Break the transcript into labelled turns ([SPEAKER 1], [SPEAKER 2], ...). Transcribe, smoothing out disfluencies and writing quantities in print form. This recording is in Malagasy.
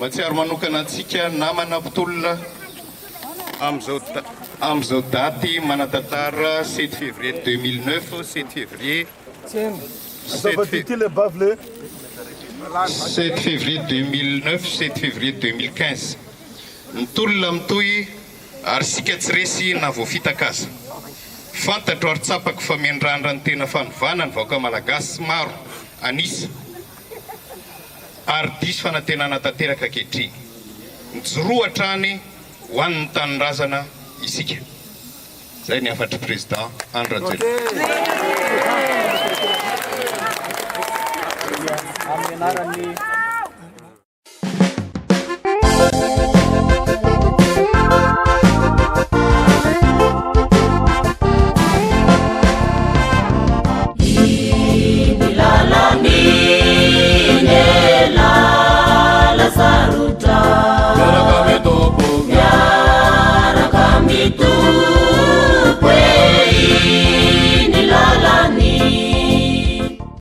[SPEAKER 1] Matsiaro manokana antsika namana mpitolona am'izao daty manatantara 7 février 2009 7 février 2009 7 février 2015 nitolona mitoy ary sika tsy resy na voafitakaza fantatro ary tsapako fa miandrandra ny tena fanovana ny vahoaka malagasy maro anisa ary diso fanantenana tanteraka ankehitriny mijoroa hatrany ho an'ny tanindrazana isika. Zay ny afatry président Andry Rajoelina.